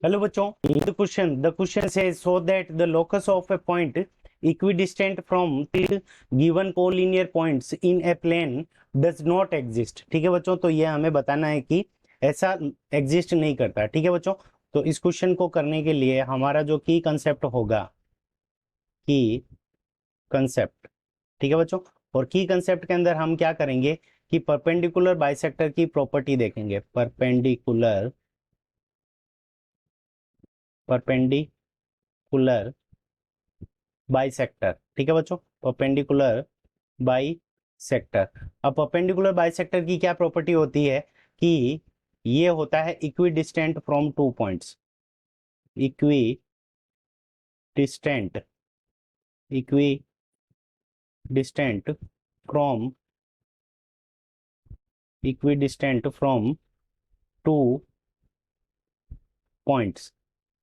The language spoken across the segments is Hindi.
हेलो बच्चों, the question says so that the locus of a point equidistant from three given collinear points in a plane does not exist। ठीक है बच्चों, तो ये हमें बताना है कि ऐसा एग्जिस्ट नहीं करता। ठीक है बच्चों, तो इस क्वेश्चन को करने के लिए हमारा जो की कंसेप्ट होगा, की कंसेप्ट, ठीक है बच्चों, और की कंसेप्ट के अंदर हम क्या करेंगे कि परपेंडिकुलर बाइसेक्टर की प्रॉपर्टी देखेंगे। परपेंडिकुलर बाइसेक्टर, ठीक है बच्चों, परपेंडिकुलर बाइसेक्टर। अब परपेंडिकुलर बाइसेक्टर की क्या प्रॉपर्टी होती है कि ये होता है equidistant from two points. Equidistant equidistant from equidistant from two points,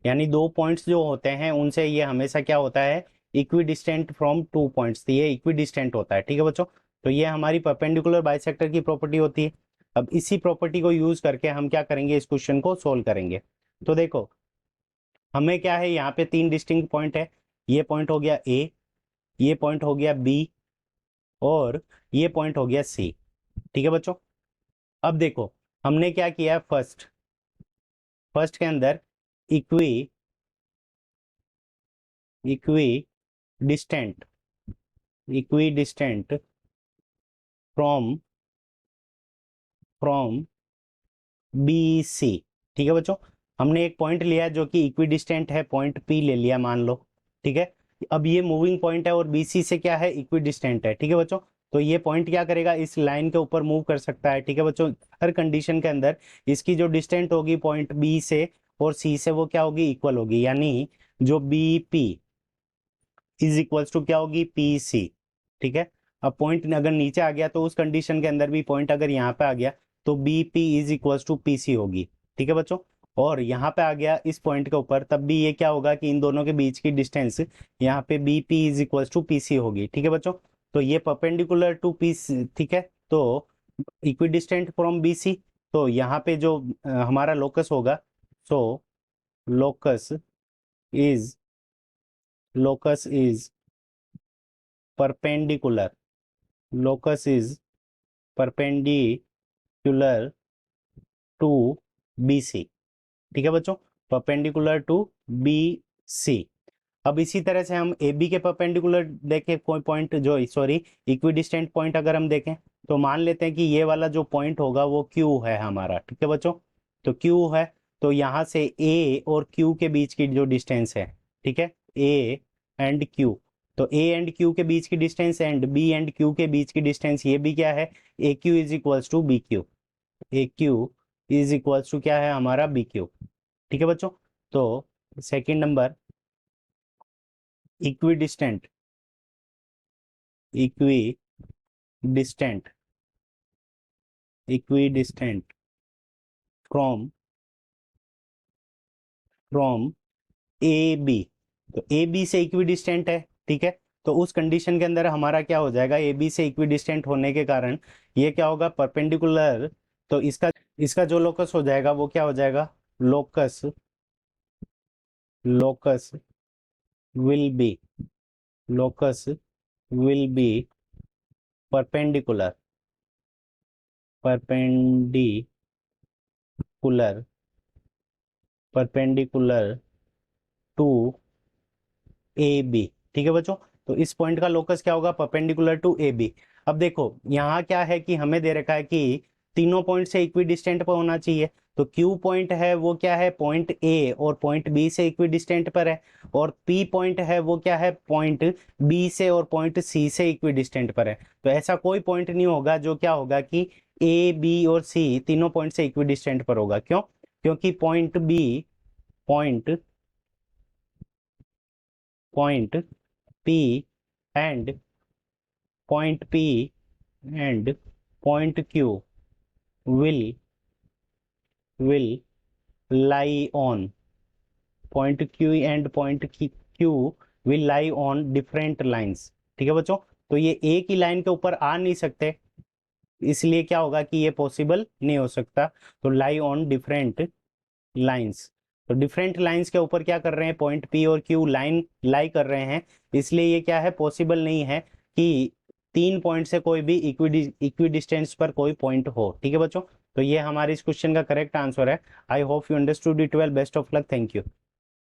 यानी दो पॉइंट्स जो होते हैं उनसे ये हमेशा क्या होता है, इक्विडिस्टेंट फ्रॉम टू पॉइंट्स, ये इक्विडिस्टेंट होता है। ठीक है बच्चों, तो ये हमारी परपेंडिकुलर बाइसेक्टर की प्रॉपर्टी होती है। अब इसी प्रॉपर्टी को यूज करके हम क्या करेंगे, इस क्वेश्चन को सोल्व करेंगे। तो देखो, हमें क्या है, यहाँ पे तीन डिस्टिंक्ट पॉइंट है। ये पॉइंट हो गया ए, ये पॉइंट हो गया बी, और ये पॉइंट हो गया सी। ठीक है बच्चों, अब देखो हमने क्या किया, फर्स्ट के अंदर इक्विडिस्टेंट फ्रॉम बी सी। ठीक है बच्चों, हमने एक पॉइंट लिया जो कि इक्विडिस्टेंट है, पॉइंट पी ले लिया मान लो। ठीक है, अब ये मूविंग पॉइंट है और बीसी से क्या है, इक्विडिस्टेंट है। ठीक है बच्चों, तो ये पॉइंट क्या करेगा, इस लाइन के ऊपर मूव कर सकता है। ठीक है बच्चों, हर कंडीशन के अंदर इसकी जो डिस्टेंट होगी पॉइंट बी से और सी से, वो क्या होगी, इक्वल होगी, यानी जो B P is equals to क्या होगी, पी सी। ठीक है, अब पॉइंट अगर नीचे आ गया तो उस कंडीशन के अंदर भी पॉइंट अगर यहाँ पे आ गया तो B P is equals to P C होगी। ठीक है बच्चों, और यहाँ पे आ गया इस पॉइंट के ऊपर, तब भी ये क्या होगा कि इन दोनों के बीच की डिस्टेंस यहाँ पे B P is equals to P C होगी। ठीक है बच्चों, तो ये परपेंडिकुलर टू पी, ठीक है, तो इक्विडिस्टेंट फ्रॉम बी सी, तो यहाँ पे जो हमारा लोकस होगा, so locus is locus is perpendicular locus is perpendicular to BC। ठीक है बच्चों, परपेंडिकुलर टू BC। अब इसी तरह से हम AB के परपेंडिकुलर देखें, कोई पॉइंट जो सॉरी इक्विडिस्टेंट पॉइंट अगर हम देखें, तो मान लेते हैं कि ये वाला जो पॉइंट होगा वो Q है हमारा। ठीक है बच्चों, तो Q है, तो यहाँ से A और Q के बीच की जो डिस्टेंस है, ठीक है, A एंड Q, तो A एंड Q के बीच की distance and B and Q के बीच की डिस्टेंस, ये भी क्या है, AQ is equals to BQ। AQ is equals to क्या है हमारा, BQ। ठीक है बच्चों, तो second number, equidistant equidistant equidistant from A B, तो ए बी से इक्विडिस्टेंट है। ठीक है, तो उस कंडीशन के अंदर हमारा क्या हो जाएगा, ए बी से इक्विडिस्टेंट होने के कारण ये क्या होगा, परपेंडिकुलर, तो इसका इसका जो लोकस हो जाएगा वो क्या हो जाएगा, locus locus will be locus will be perpendicular perpendicular perpendicular to A B. ठीक है बच्चों, तो इस पॉइंट का लोकस क्या होगा, परपेंडिकुलर टू ए बी। अब देखो यहाँ क्या है कि हमें दे रखा है कि तीनों पॉइंट से इक्विडिस्टेंट पर होना चाहिए, तो Q पॉइंट है वो क्या है, पॉइंट A और पॉइंट B से इक्विडिस्टेंट पर है, और P पॉइंट है वो क्या है, पॉइंट B से और पॉइंट C से इक्विडिस्टेंट पर है। तो ऐसा कोई पॉइंट नहीं होगा जो क्या होगा कि A B और C तीनों पॉइंट से इक्विडिस्टेंट पर होगा। क्यों, क्योंकि point point P and point P and point Q will will lie on point Q and point Q will lie on different lines। ठीक है बच्चों, तो ये एक ही लाइन के ऊपर आ नहीं सकते, इसलिए क्या होगा कि ये पॉसिबल नहीं हो सकता, तो लाई ऑन डिफरेंट लाइंस। तो डिफरेंट लाइंस के ऊपर क्या कर रहे हैं, पॉइंट पी और क्यू लाइन लाई कर रहे हैं, इसलिए ये क्या है, पॉसिबल नहीं है कि 3 पॉइंट से कोई भी इक्वी डिस्टेंस पर कोई पॉइंट हो। ठीक है बच्चों, तो ये हमारे इस क्वेश्चन का करेक्ट आंसर है। I hope you understood it well. Best of luck. Thank you.